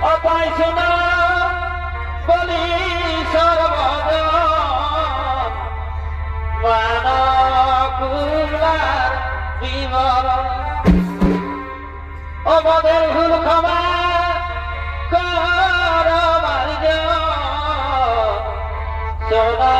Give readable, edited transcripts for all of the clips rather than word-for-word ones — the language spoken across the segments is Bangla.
অপায় শোনা বলি সর্বদ মানকুলার বিবরণ অবদের ভুল ক্ষমা কর মার্গ সোনা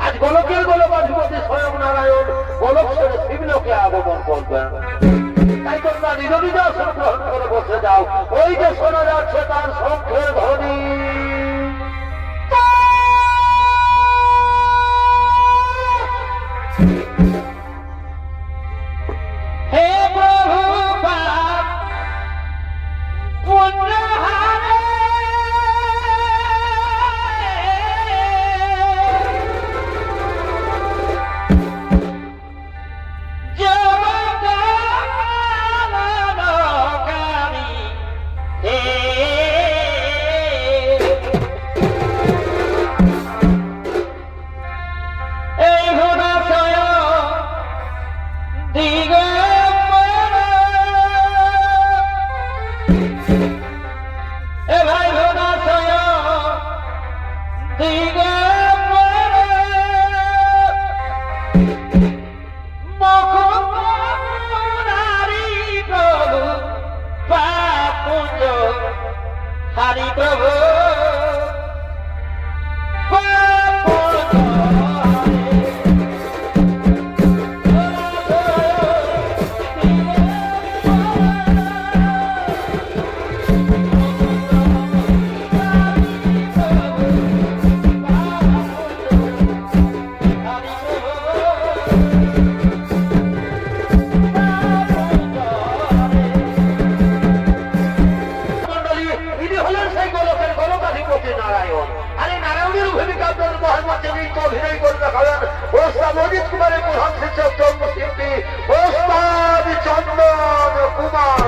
আজ গোলকের গোলকাধিপতি স্বয়ং নারায়ণ গোলক ছেড়ে শিবলোকে আগমন করবেন। তাই তোমরা নিজ নিজ আসন গ্রহণ করে বসে যাও। ওই যে শোনা যাচ্ছে তার শঙ্খের ধ্বনি। হরি প্রভু নারায়ণ। আরে নারায়ণের ভূমিকা আপনার মহাত্মাকে অভিনয় করে দেখাবেন ওস্তাদ অজিত কুমারের প্রধান শিক্ষক জন্মশিল্পী ওস্তাদ চন্দন কুমার।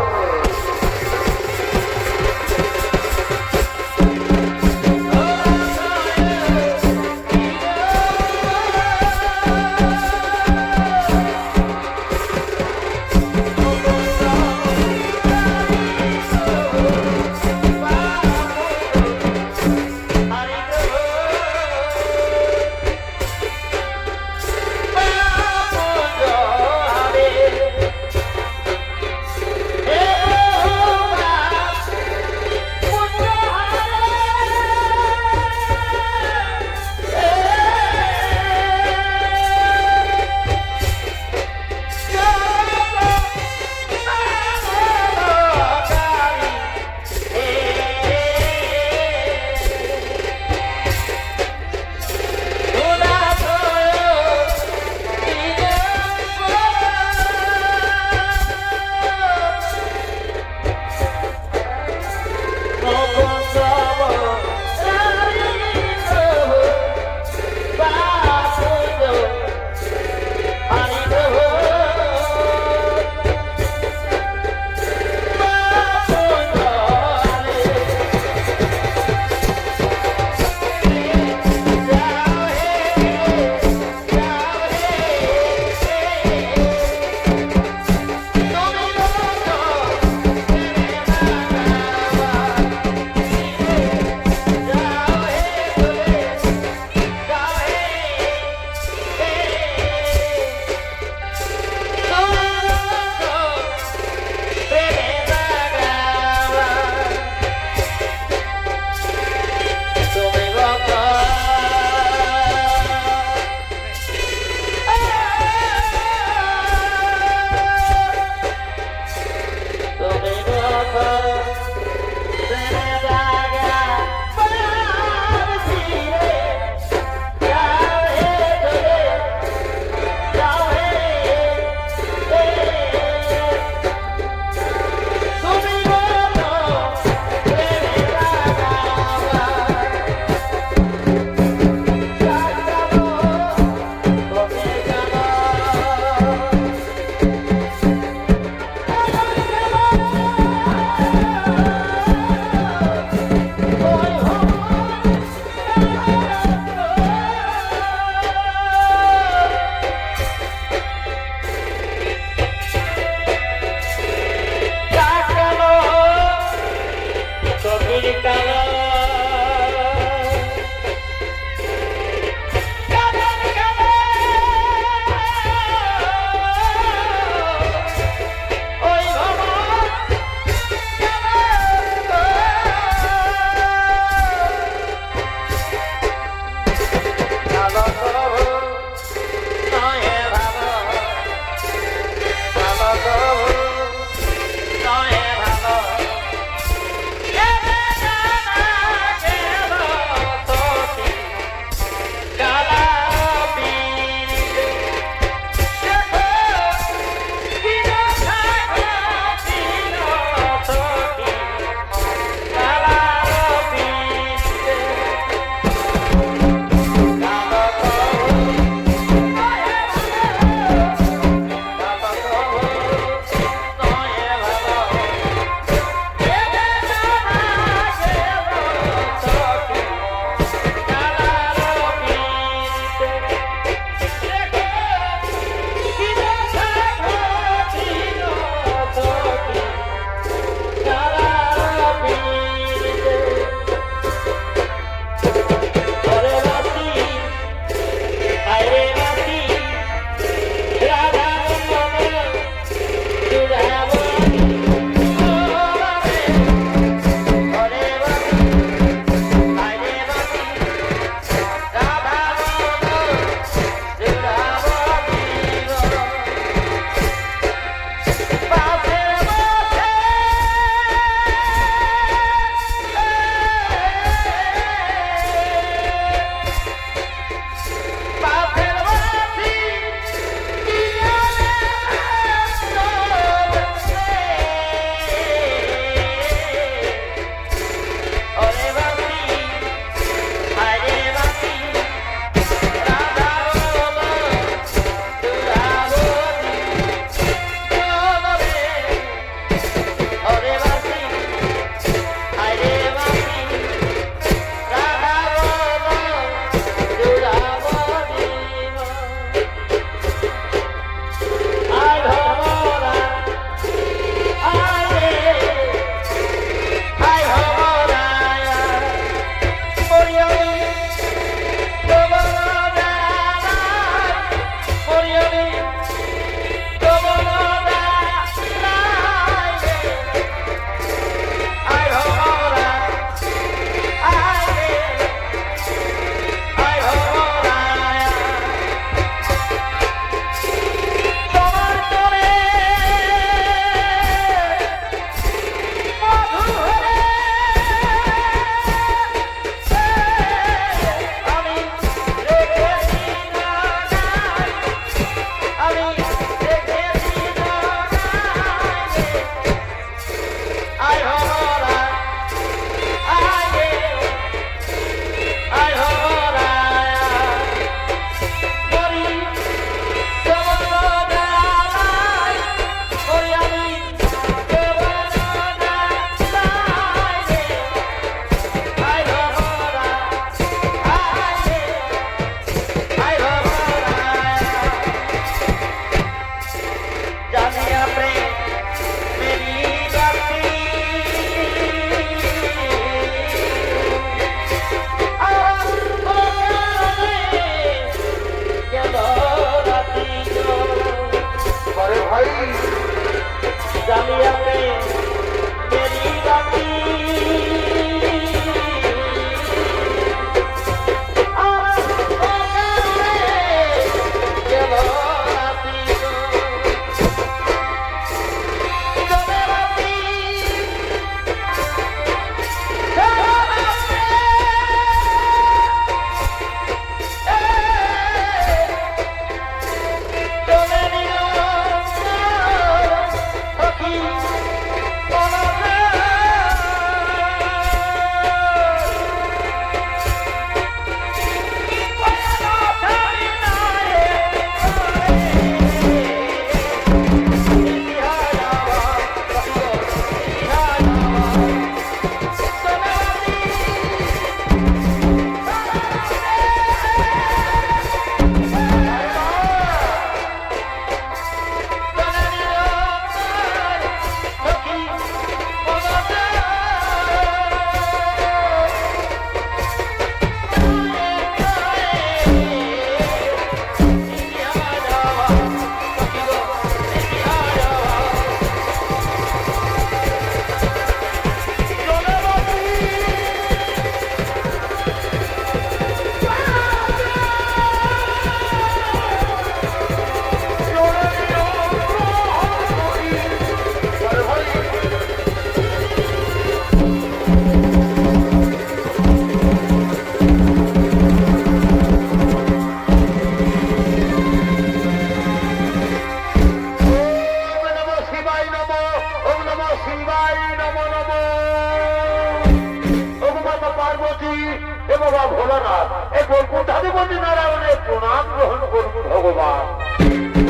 ভোলানাথ এই বৈকুণ্ঠাধিপতি নারায়ণের প্রণাম গ্রহণ করুন ভগবান।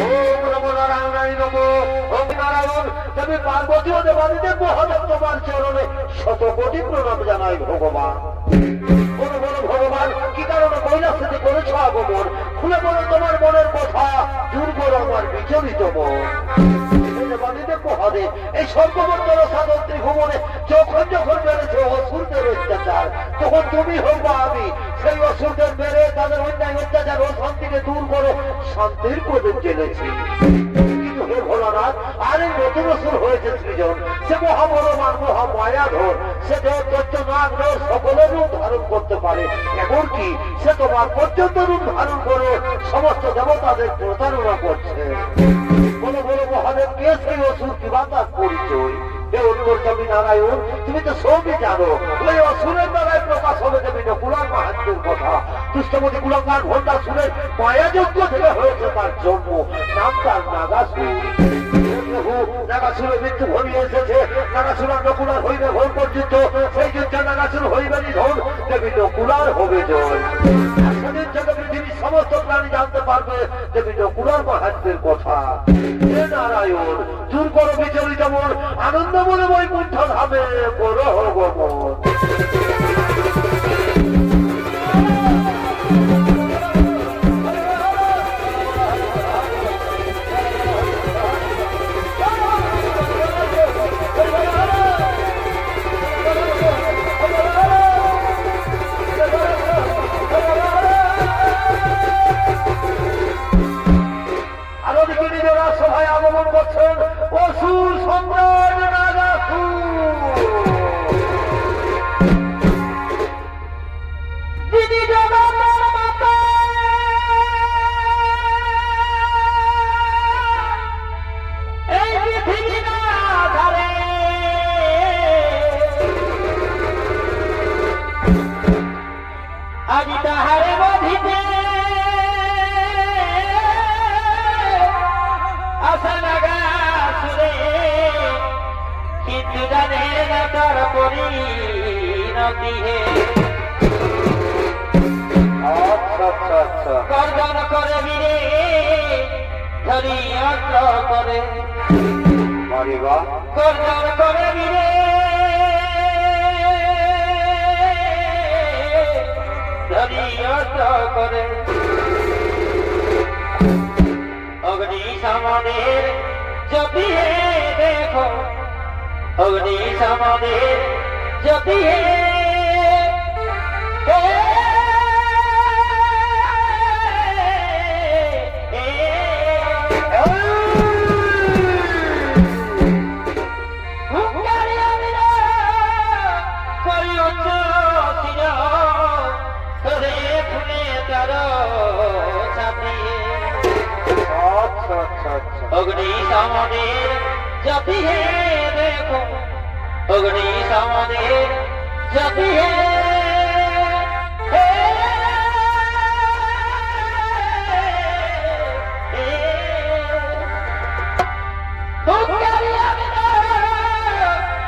ওম নমো নারায়ণায় নমো। ওম নারায়ণ দেবী পার্বতী ও দেবাদিদেব মহাদেব তোমার চরণে শত কোটি প্রণাম জানাই ভগবান। বলো বলো ভগবান, কি কারণে কৈলাসে করেছ আগমন? খুলে বলো তোমার মনের কথা, দূর করো আমার বিচলিত মন। দেবাদিদেব মহাদেব এই সর্বমন্ডল সাধন ত্রিভুবনে যখন যখন বেড়েছে অসুরদের অত্যাচার, তখন তুমি হোক বা আমি সেই অসুরদের মেরে তাদের অন্যায় অত্যাচার ও শান্তিকে দূর করে শান্তির প্রদীপ জ্বেলেছি। কিন্তু হে ভোলানাথ, আর এই নতুন অসুর হয়েছে সৃজন, সে মহাবলবান মহামায়াধর, সে দেবদত্ত নাগ সকলের রূপ ধারণ করতে পারে, এমনকি সে তোমার পর্যন্ত রূপ ধারণ করে সমস্ত দেবতাদের প্রতারণা করছে। বলো বলো মহাদেব, কে সেই অসুর, কিবা তার পরিচয়? হে অন্তর্যামী নারায়ণ, তুমি তো সবই জানো। ওই অসুরের দ্বারাই প্রকাশ হবে দেবী নকুলার মাহাত্ম্যের কথা। দুষ্টমতি কুলঙ্গার ভণ্ডাসুরের মায়াযজ্ঞ থেকে হয়েছে তার জন্ম, নাম তার নাগাসুর। নাগাসুরের মৃত্যু ঘনিয়ে এসেছে, নাগাসুরা নকুলার হইবে ঘোর পর্যন্ত, সেই যুদ্ধে নাগাসুর হইবে নিধন, দেবী নকুলার হবে জয়। সেদিন থেকে পৃথিবীর সমস্ত প্রাণী জানতে পারবে দেবী নকুলার মাহাত্ম্যের কথা। হে নারায়ণ, দূর করো বিচলিত মন, আনন্দ মনে বৈকুণ্ঠ ধামে করো গমন। সভায় আগমন করছেন অসুর সম্রাট নাগাসুর। যিনি জগতের মাতা, এই পৃথিবীর আধারে আজি তাহারে বাঁধিতে নাগাসুরে, কিন্তু জানে না তার পরিণতি হে। গর্জন করে বীরে ধরি অস্ত্র করে, গর্জন করে বীরে ধরি অস্ত্র করে। অগ্নি সমাদের জপিয়ে দেখো, অগ্নি সমাদের জপিয়ে অগ্নি সমাদের জপিয়ে দেখো, অগ্নি সমাদের জপিয়ে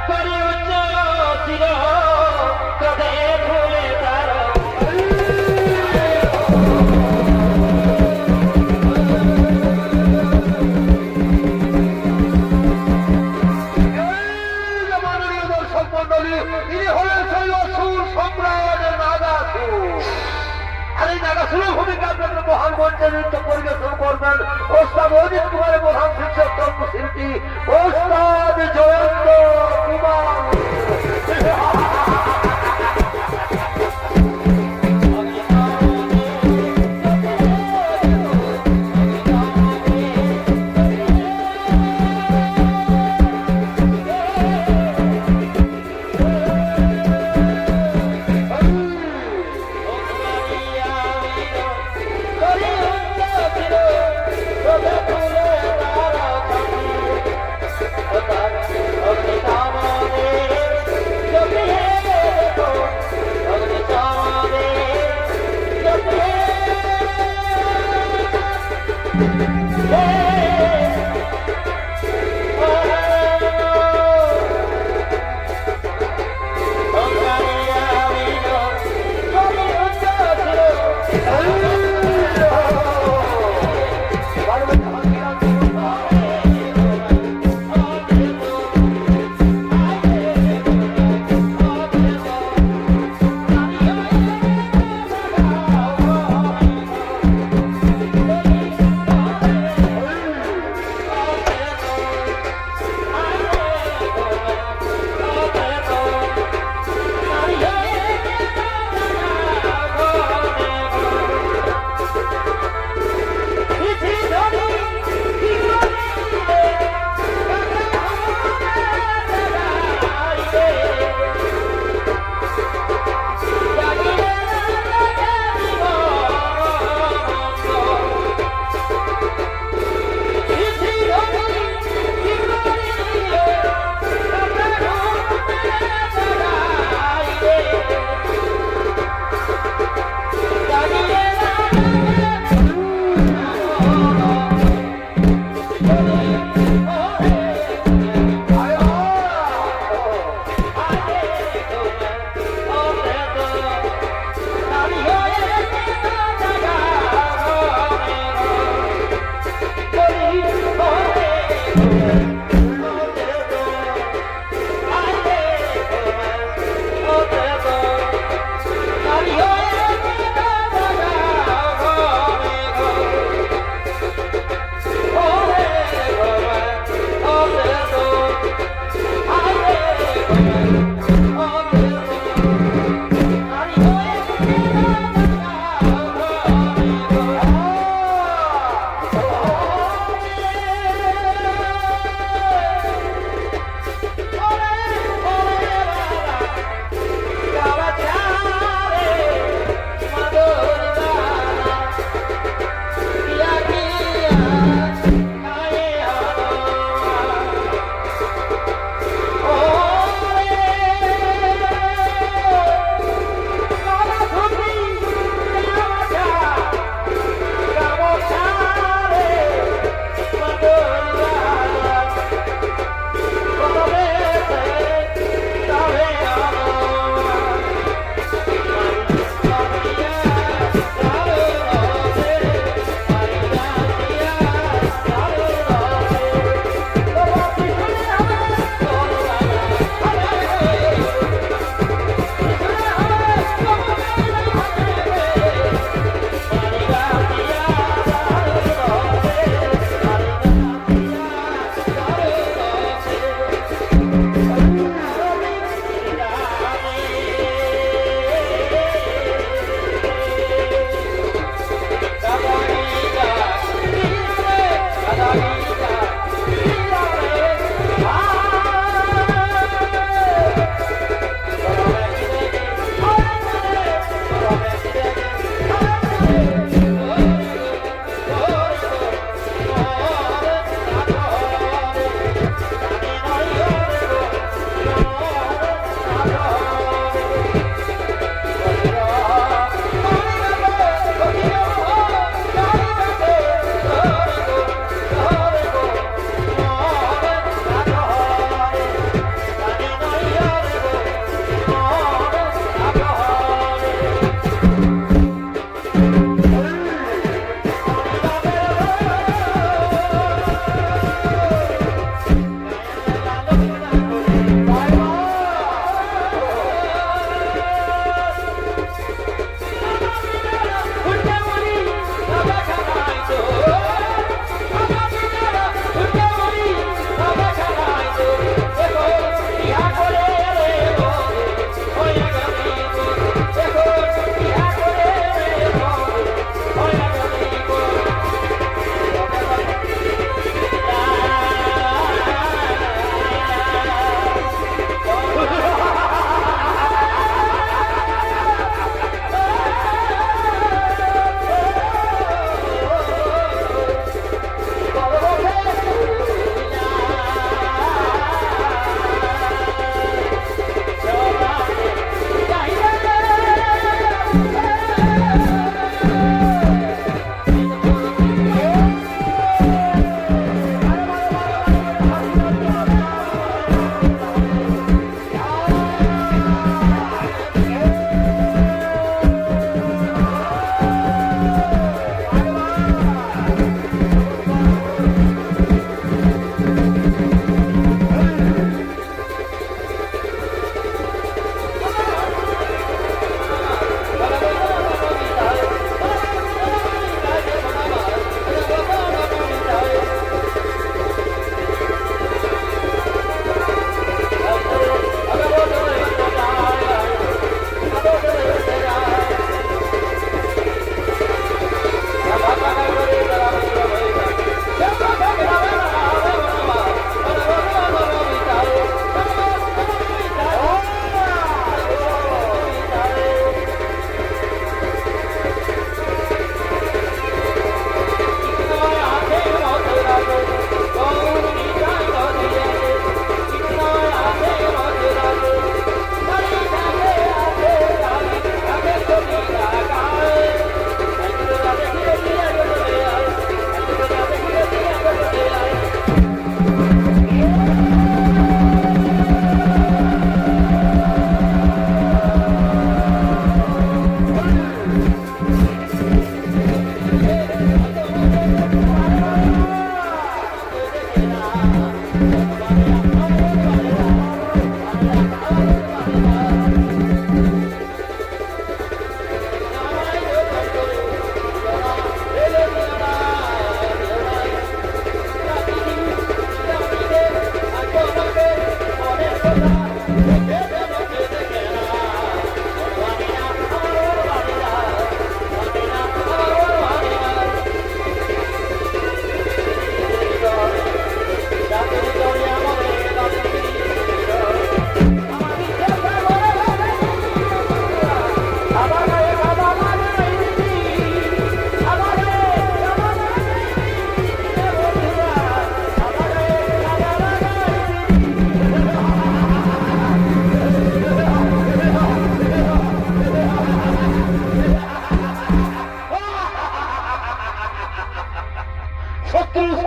করি উচ্চ শির কদে ভুলে তার। মহান মঞ্চে নৃত্য পরিবেশন করবেন ওস্তাদ অজিত কুমারের প্রধান শিক্ষক শিল্পী ওস্তাদ জয়ন্ত কুমার। Okay.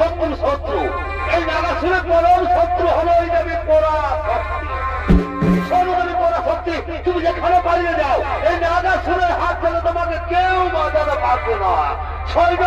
শত্রু শত্রু, এই নাগাসুরের পরম শত্রু হলো ওই দেবী পরাশক্তি। সর্বদেবী পরাশক্তি, তুমি যেখানে পালিয়ে যাও এই নাগাসুরের হাত থেকে তোমাকে কেউ বাঁচাতে পারবে না। সৈন্য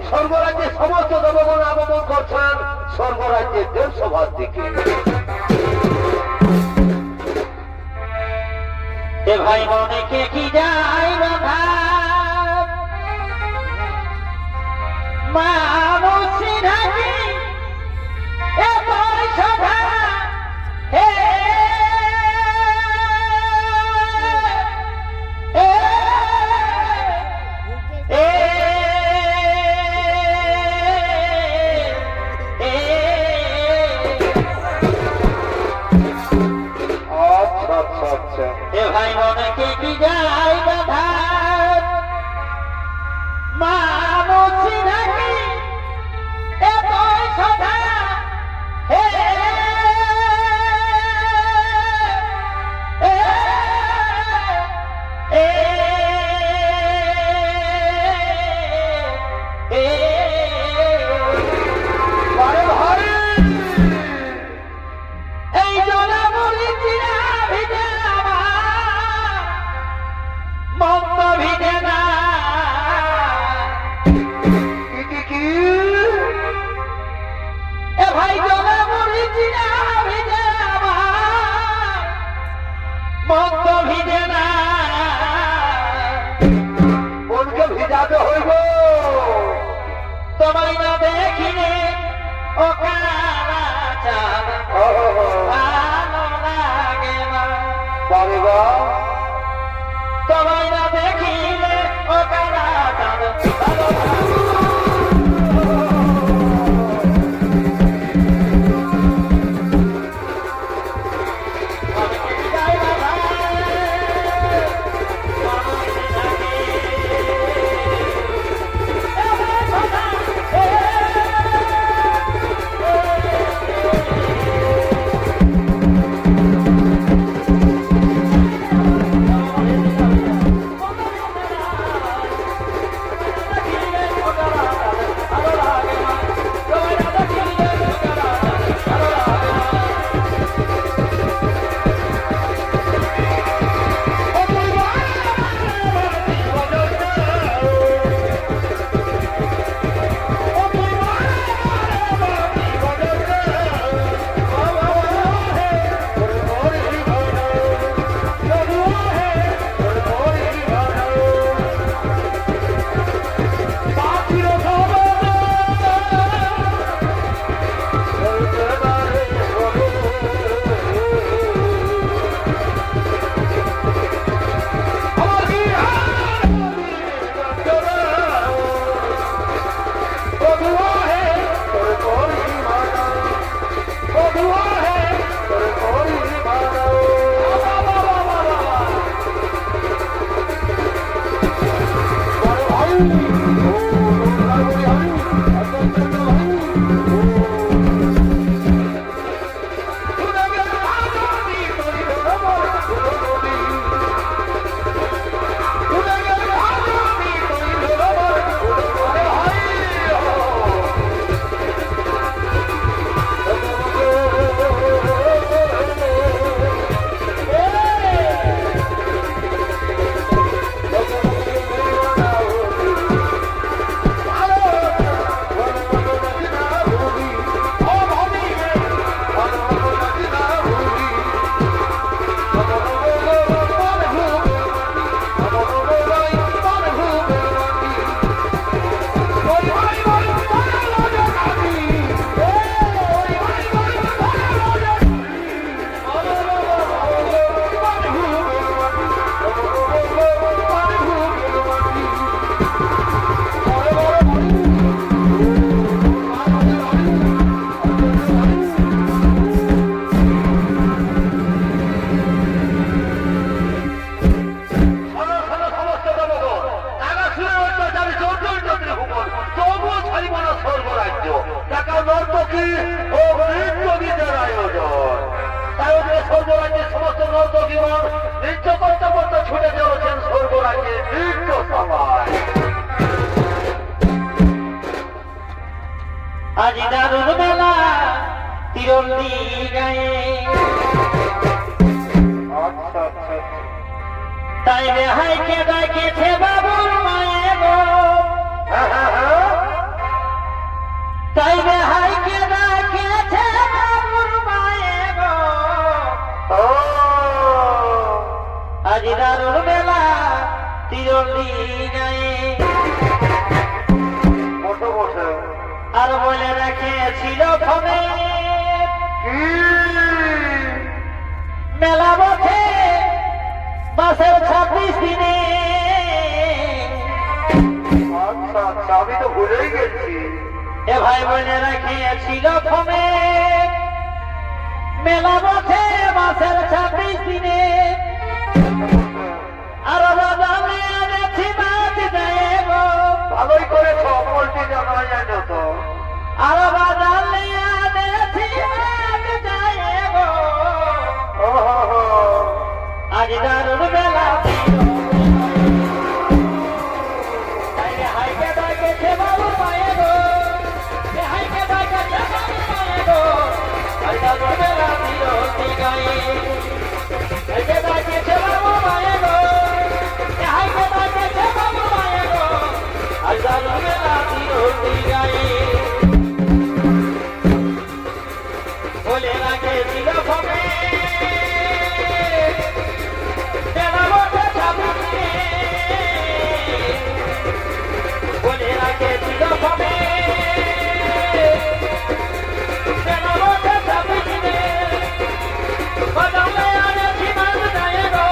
স্বর্গরাজ্যে সমস্ত দেবগণ আগমন করছেন স্বর্গরাজ্যের দেবসভার দিকে। ভাই মনেকে কি যায় বাধা মানুষি ঢাকি এ পরিষদা হে ভাই মনেকে কি যায় বাধা মানুষি ঢাকি এ পরিষদা হে নর্তকী ও নৃত্য গীতের আয়োজন। তাই ওদের স্বর্গরাজ্যের সমস্ত নর্তকীগণ নৃত্য করতে করতে ছুটে চলেছেন স্বর্গরাজ্যের নৃত্য সভায়। আজ দারুণ মেলা তিরন্দি গায়ে, আচ্ছা আচ্ছা তাই রেহাইকে ডাকেছে বাবুর মায়ে গো, হ্যাঁ হ্যাঁ হ্যাঁ তাই রেহাইকে ডাকেছে বাবুর মায়ে গো। ও আজ দারুণ মেলা তিরন্দি গায়ে, বসে বসে আর বলে রেখেছিল ফোনে কি মেলা বসে মাসের 26 দিনে। আচ্ছা আচ্ছা আমি তো ভুলেই গেছি। এ ভাই বলে রেখেছিল ফোনে মেলা বসে মাসের 26 দিনে। আর বাদামে এনেছি মাছ দেয় গো, ভালোই করেছ, বলতে জানা যায় না তো। আর বাদামে এনেছি মাছ দেয় গো। ও হো হো। আজ দারুণ মেলা হাইকে ডাকেছে বাবু মায়ে গো, হাইকে ডাকেছে বাবু মায়ে গো। আজ দারুণ মেলা তিরন্দি গায়ে, হাইকে ডাকেছে বাবু মায়ে গো, হাইকে ডাকেছে বাবু মায়ে গো। আজ দারুণ মেলা তিরন্দি গায়ে, বলে রাখেছিল ফোনে মেলা বসে 26 দিনে। বলে রাখেছিল ফোনে মেলা বসে 26 দিনে। বাদামে এনেছি মাছ দেয় গো,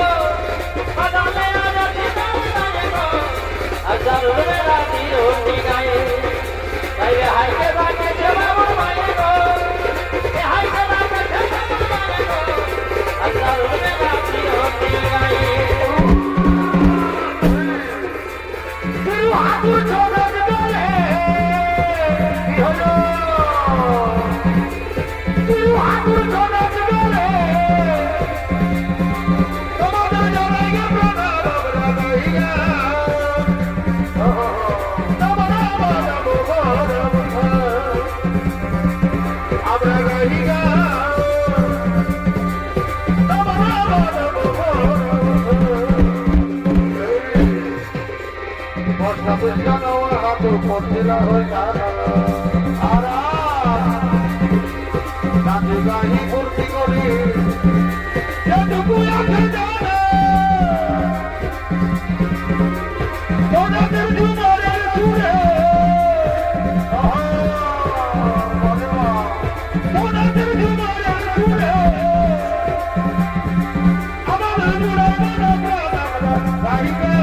বাদামে এনেছি মাছ দেয় গো। আজ দারুণ মেলা তিরন্দি গায়ে, তাই হাইকে ডাকেছে বাবু মায়ে গো, হাইকে ডাকেছে বাবু মায়ে গো। আজ দারুণ মেলা তিরন্দি গায়ে। ঠাকুর চরণ গেলে কি হলো? ঠাকুর চরণ গেলে তোমাদের জনাইগে প্রণাম রাগাইগা। আমরা গাইগা বর্ষা বর্ষা নওয়ার হাতে পড়ছিলা হয়ে আর গাছে গাড়ি ভর্তি করে যেটুকু আছে জানে তোদের ঝুমারের সুরে তোদের ঝুমারের সুরে আমার মুড়া গাইগা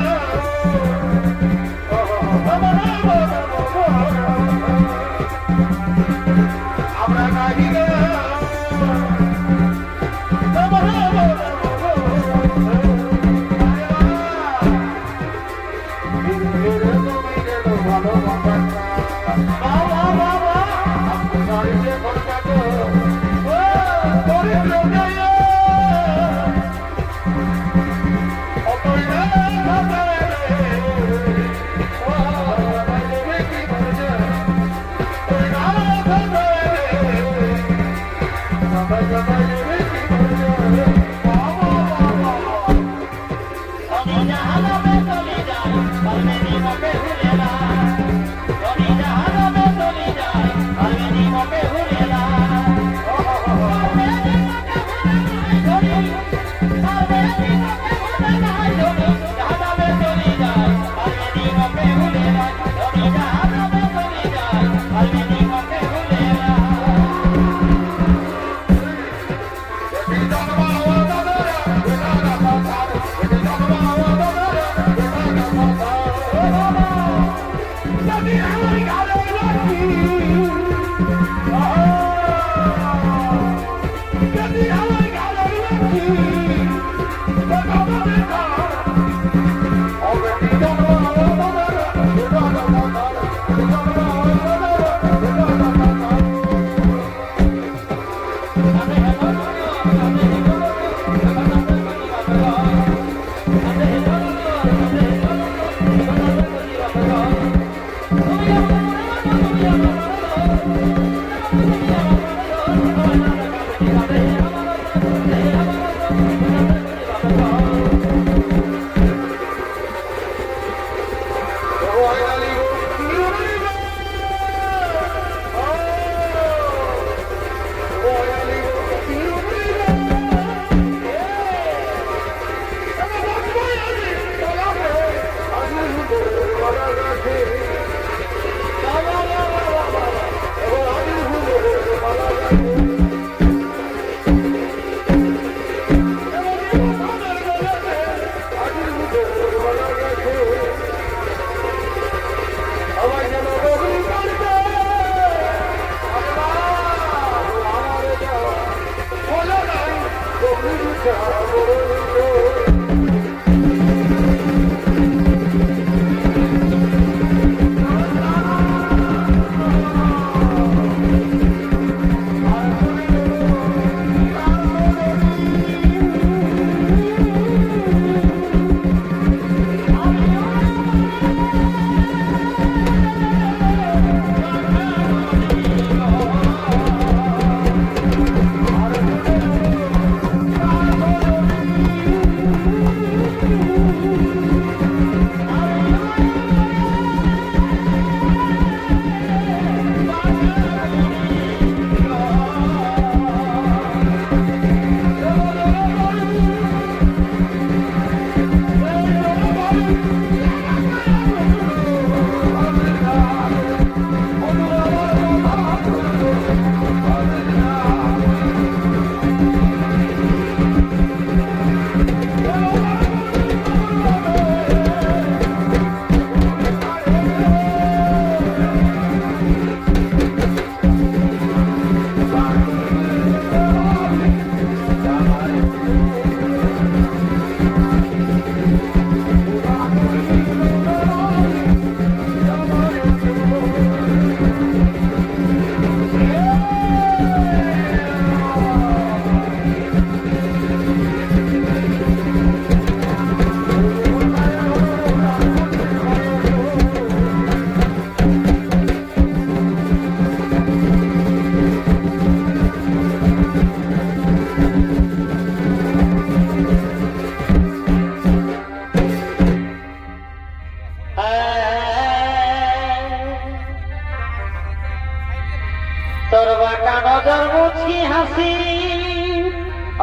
তোর বাঁকা নজর মুছি হাসি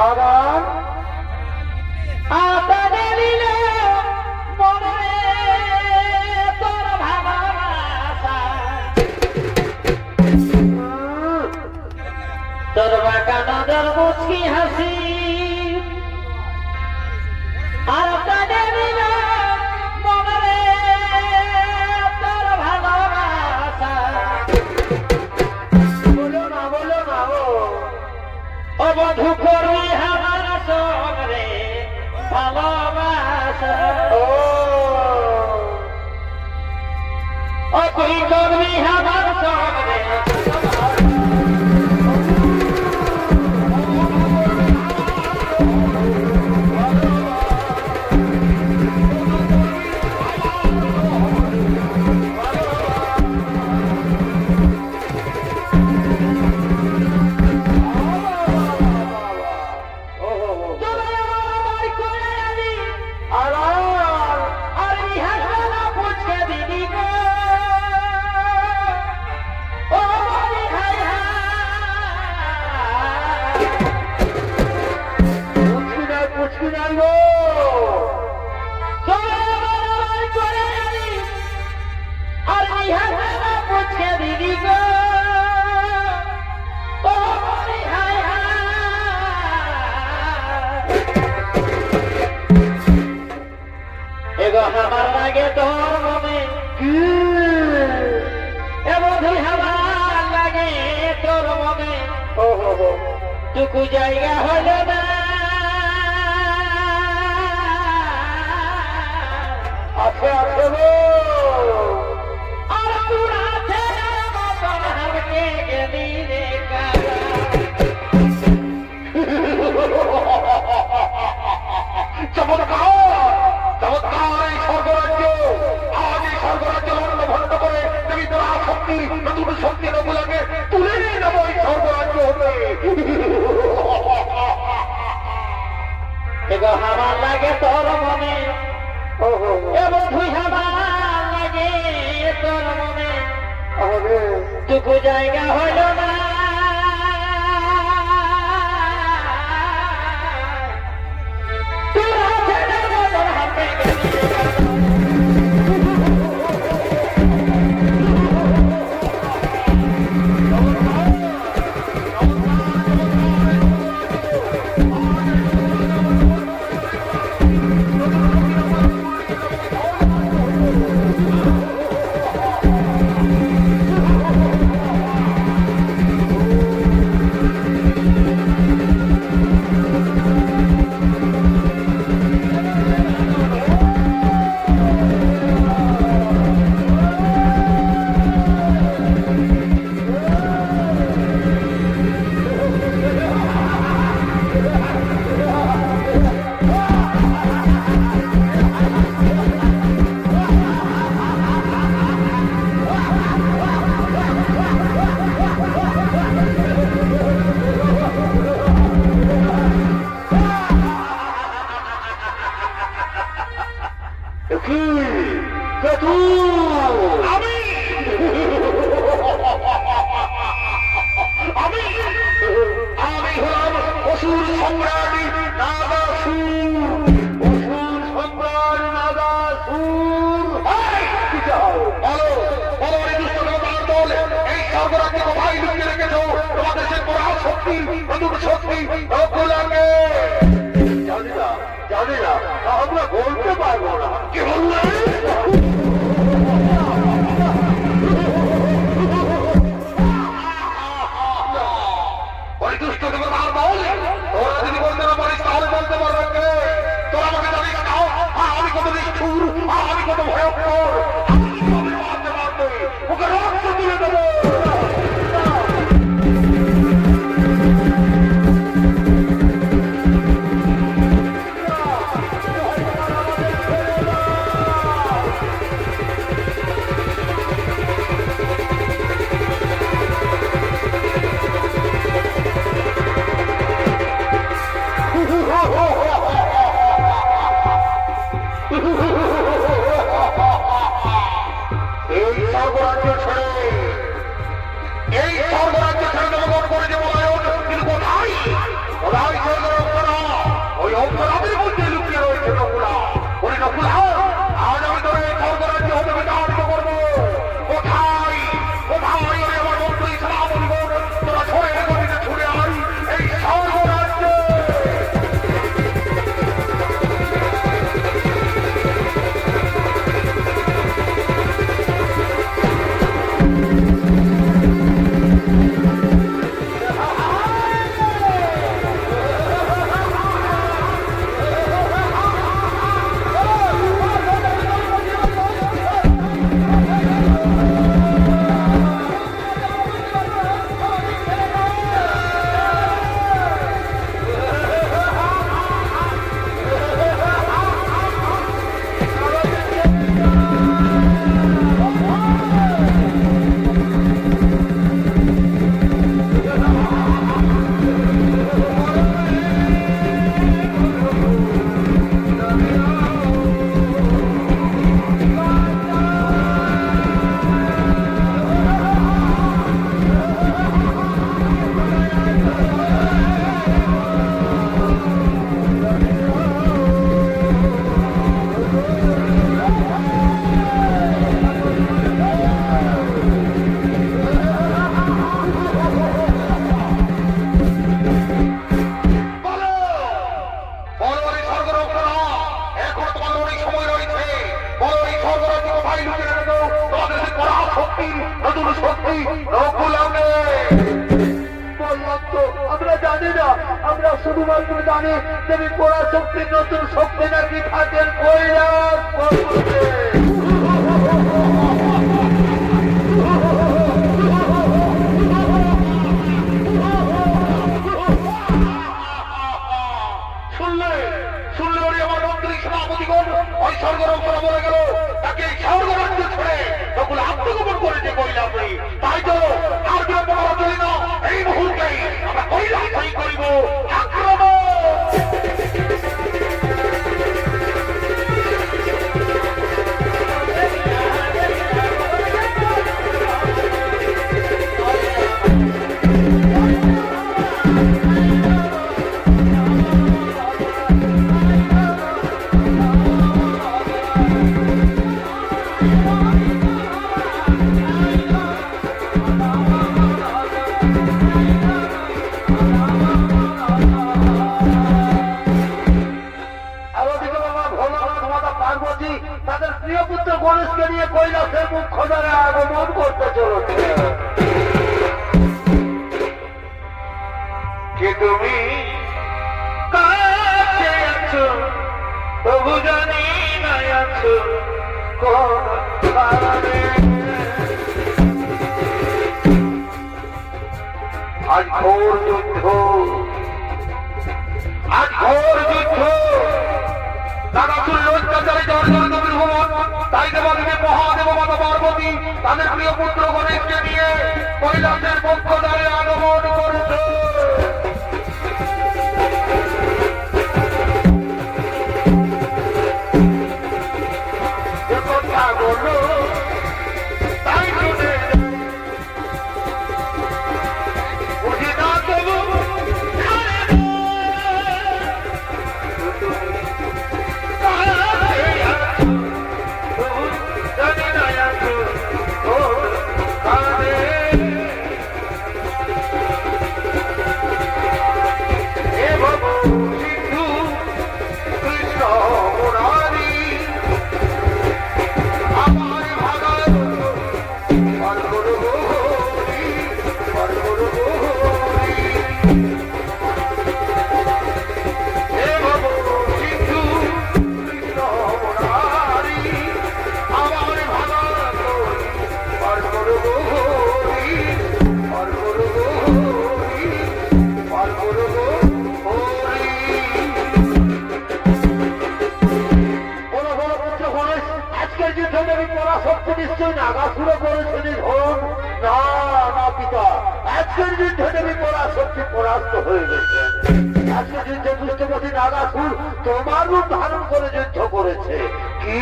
আবার আতানে দিলে মনে তোর ভালোবাসা তোর বাঁকা নজর মুছি হাসি আর আতানে দিলে মনে তোর ভালোবাসা বলো না ও বধু করবি আমার সঙ্গে ভালোবাসা ও তুই করবি আমার সঙ্গে আমার লাগে তোর মনে বধু আমার লাগে তোর মনে টুকু জায়গা হলো না আছে গো আর তোর আছে মতন হালকে গেলি রে চমৎকার এই স্বর্গরাজ্য আজ এই স্বর্গরাজ্য লগ্নভণ্ড করে তুমি তোর আসক্তি নতুন শক্তি নগুলাকে তুলে নিয়ে নেবো এই স্বর্গরাজ্য হতে আমার লাগে তোর মনে বধু আমার লাগে তোর মনে টুকু জায়গা হইল না আমি হলাম অসুর সম্রাট নাগাসুর এই স্বর্গরাজ্যে কোথায় লুকিয়ে রেখেছো তোমাদের সে পড়া শক্তি নতুন শক্তি নকুলাকে জানি না আমরা বলতে পারবো না কি বললে আমি কত নিষ্ঠুর আমি কত ভয়ঙ্কর ওকে রক্ত তুলে দেবো শক্তি নকুল আনে। বললাম তো আমরা জানি না, আমরা শুধুমাত্র জানি দেবী পরাশক্তির নতুন শক্তি নাকি থাকেন কৈলাস পর্বতে। তাই তো আর কেউ বলা চলি না, এই মুহূর্তে আমরা কৈলাসই করিব আক্রমণ। তাদের প্রিয় পুত্র গণেশকে নিয়ে কৈলাসের মুখ্য দ্বারে আগমন করতে চলেছে। কি তুমি কাছে আছো তবু জানি না আছো কোন কারণে। আজ ঘোর যুদ্ধ, আজ ঘোর যুদ্ধ। তাই দেবাদেবী মহাদেব মাতা পার্বতী তাদের প্রিয় পুত্র গণেশকে নিয়ে কৈলাসের মুখ্য দ্বারে আগমন করেছে। তাই শুনে বুঝি না তবু নিশ্চয় নাগাসুর করেছেন ধন না না পিতা, আজকের যুদ্ধে দেবী পরাশক্তি পরাস্ত হয়ে গেছে। আজকের যুদ্ধে দুষ্টপতি নাগাসুর তোমার রূপ ধারণ করে যুদ্ধ করেছে। কি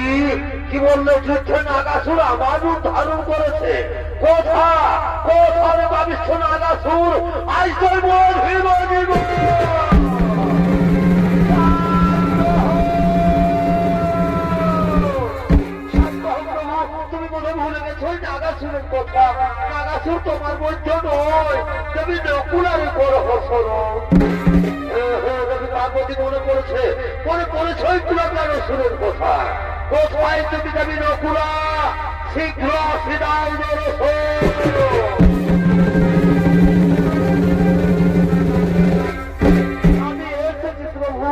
কি বললে? যুদ্ধে নাগাসুর আমার রূপ ধারণ করেছে? কোথা কোথায় পাবিষ্ঠ নাগাসুর? আজ তোর মহিম নাগাসুরের কথা। নাগাসুর তোমার মধ্যে নয়, তুমি নকুলারে বড় হসন। দেবী পার্বতী মনে পড়েছে, মনে পড়েছে নাগাসুরের কথা। কোথায় তুমি দেবী নকুলা? শীঘ্র শ্রীরাম আমি এসেছি প্রভু,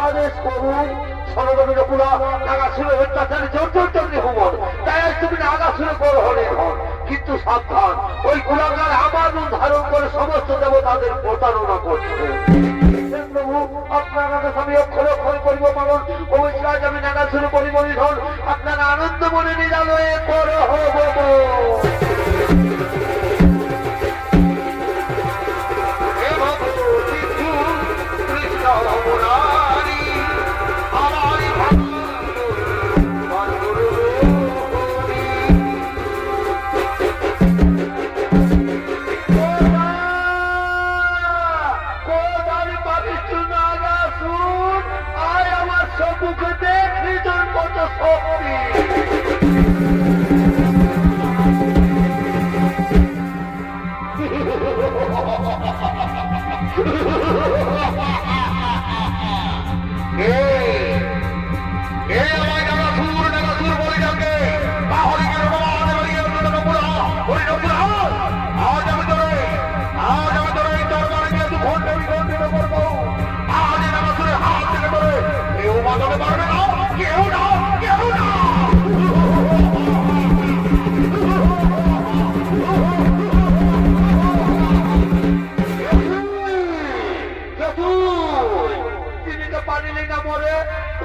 আদেশ করুন। সনদমী নকুলা নাগাসুরের অত্যাচারী জর্জরিত হুমন, তাই আজ তুমি নাগাসুরে বড় হলে হন। কিন্তু সাবধান, ওই কুলাঙ্গার আমার রূপ ধারণ করে সমস্ত দেবতাদের প্রতারণা করছে। প্রভু আপনার আদেশ আমি অক্ষরে অক্ষরে করিব পালন। অবশ্যই আমি নাগাসুরে পরিমণি ধন, আপনার আনন্দ মনে নিরালয়ে করে হব।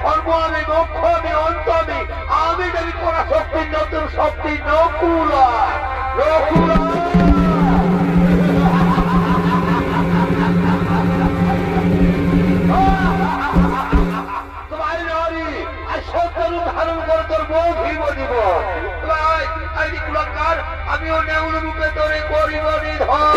ধর্ম আমি, মোক্ষ আমি, অন্ত আমি দেবী পরাশক্তি, নতুন শক্তি নকুলা নকুলা। তোমার নারী আর সত্য ধারণ করে তোর বউ ভিব দিব। আমিও নেউল রূপে তোরে করিব নিধন।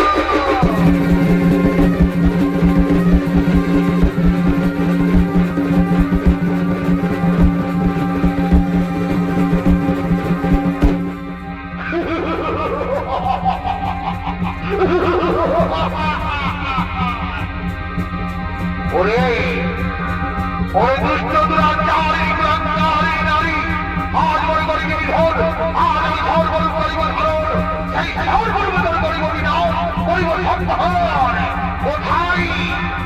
ওরে ওরে দুষ্ট দুরাচারী দুরাচারী নারী, আজ মনে করি নিধন, আজ আমি ধর করব করিব ধরন, সেই ধর করব তোর করিব বিনাশ, করিব সংহার। কোথায়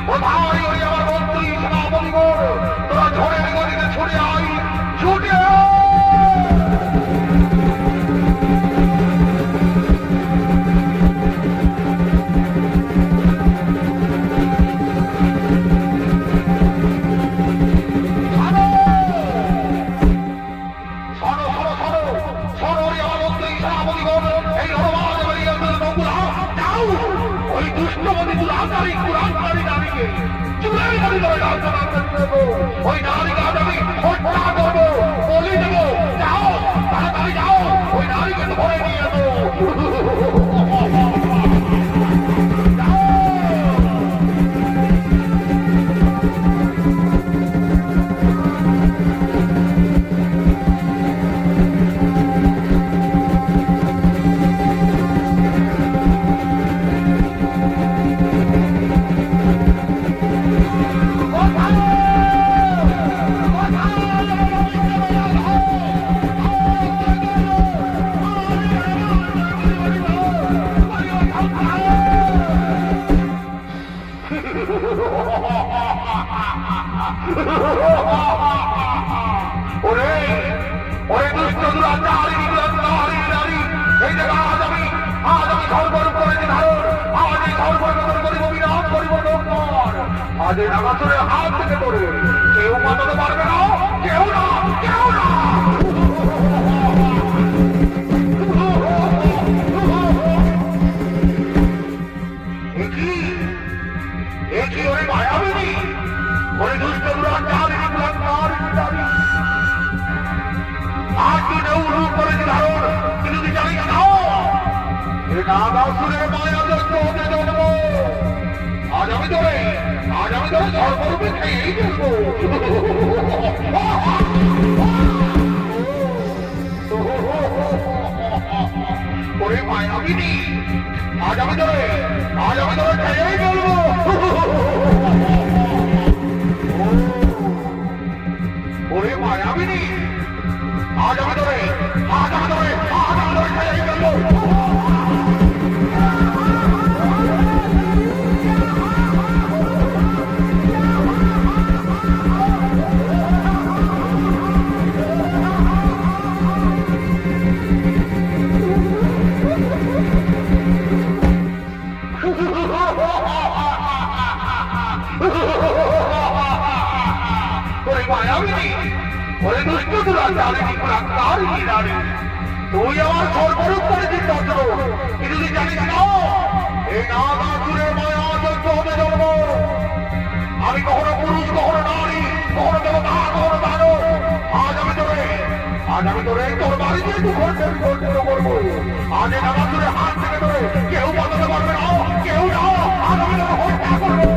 কোথায় ওই আমার মন্ত্রী সেনাপতিগণ, তোরা ঝড়ের গতিতে ছুটে আই, ছুটে আয়। ওই নারীকে আমি হত্যা করবো, বলি দেবো, যাও তাড়াতাড়ি যাও, ওই নারীকে ধরে নিয়ে যাবো। ওরে ওরে দুষ্ট দুরাচারী দুরাচারী নারী, এই জায়গা আজ আমি ধর্ম করেছি ধারণ, আজ এই ধর্ম করিব বিনাশ, করিব দোষর। আজ এই নাগাসুরের হাত থেকে পড়ে কেউ বাঁচাতে পারবে না, কেউ না, কেউ না। একই ওরে মায়াবিনী, ওরে দুষ্ট দুরাচারী দুরাচারী নারী, আজ তুই নেউল করেছি ধারণ, কিন্তু তুই জানিস না এ নাগাসুরের মায়া যজ্ঞ হতে জন্ম। আজ আমি তোরে ধর্মরূপে খেয়েই ফেলবো। ওরে মায়াবিনী, আজ আমি তোরে খেয়েই ফেলবো। ওরে মায়াবিনী, আজ আমি তোরে খেয়েই ফেলবো। ওরে দুষ্ট দুরাচারী দুরাচারী নারী, তুই আমার সর্বরূপ করেছিস চন্দ্র, কিন্তু তুই জানিস না এই নাগাসুরের মায়া যজ্ঞ হতে জন্ম। আমি কখনো পুরুষ, কখনো নারী, কখনো দেবতা, কখনো দানব। আজ আমি তোরে তোর বাড়িতে বিসর্জন করবো। আজ এই নাগাসুরের হাত থেকে তোরে কেউ বাঁচাতে পারবে না, কেউ না। আজ আমি তোকে হত্যা করবো।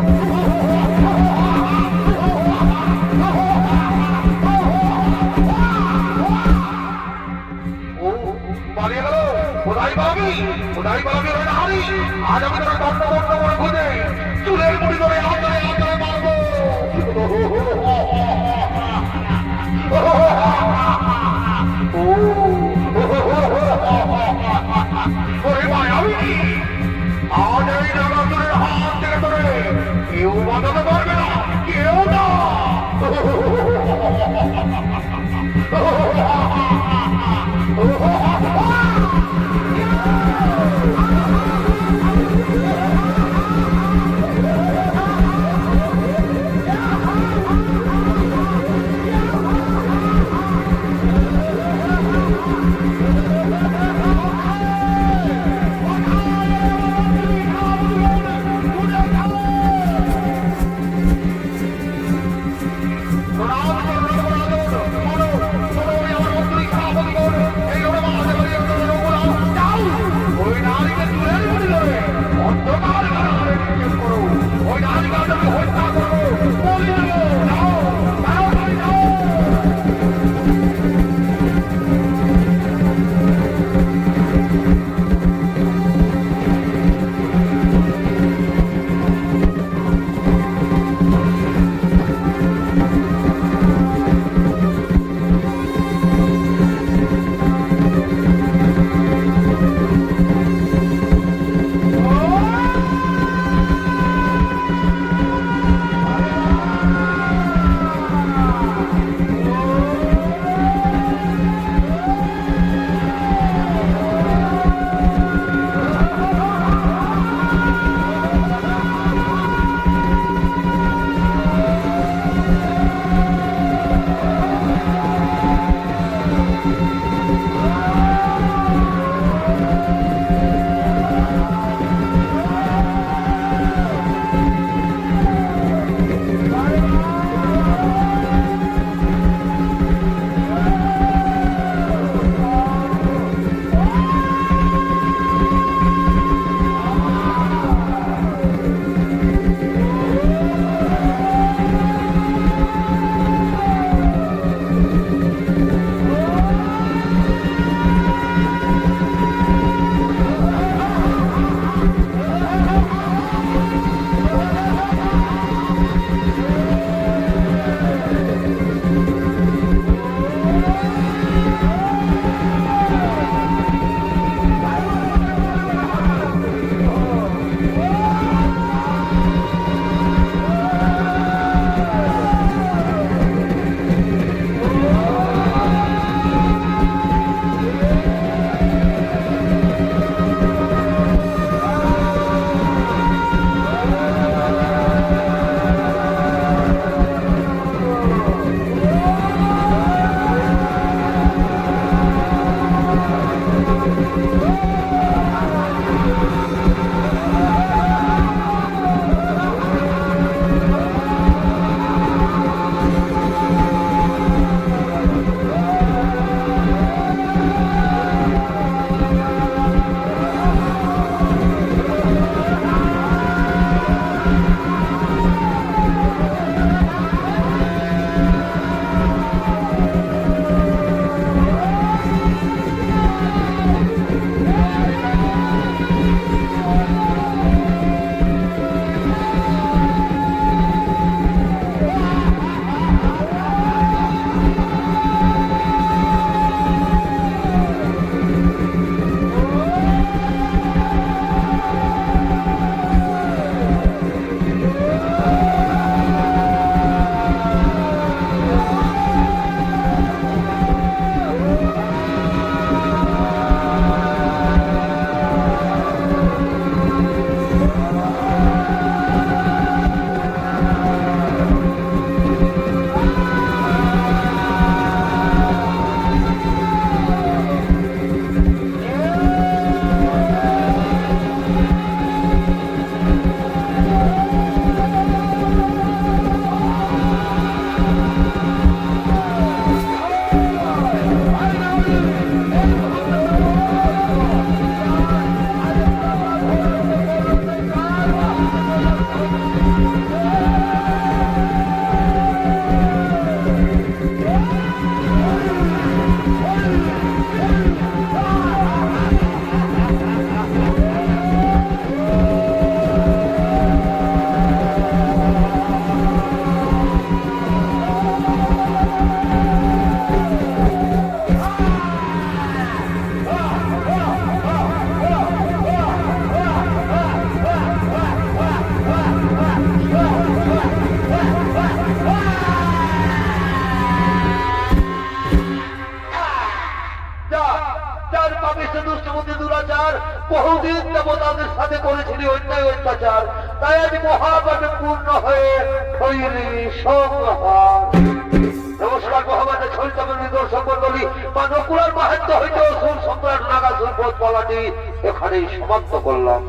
পালিয়ে গেল, কোথায় পালাবি ওই নারী? আজ আমি তোর দণ্ড করে খুঁজে চুলের মুড়ি ধরে আদরে মারবো। ওরে মায়াবিনী, আজ এই নাগাসুরের হাত থেকে তোরে কেউ বাঁচাতে পারবে না, কেউ না। যার পাপিষ্ঠ দুষ্টবুদ্ধি দুরাচার বহুদিন দেবতাদের সাথে করেছিলি অন্যায় অত্যাচার, তাই আজ মহাপাপে পূর্ণ হয়ে হইলি সংহার। নমস্কার মহামান্য ছলচামের দর্শক মন্ডলী, মা নকুলার মাহাত্ম্য হইতে অসুর সম্রাট নাগাসুর পথ বলাটি এখানেই সমাপ্ত করলাম।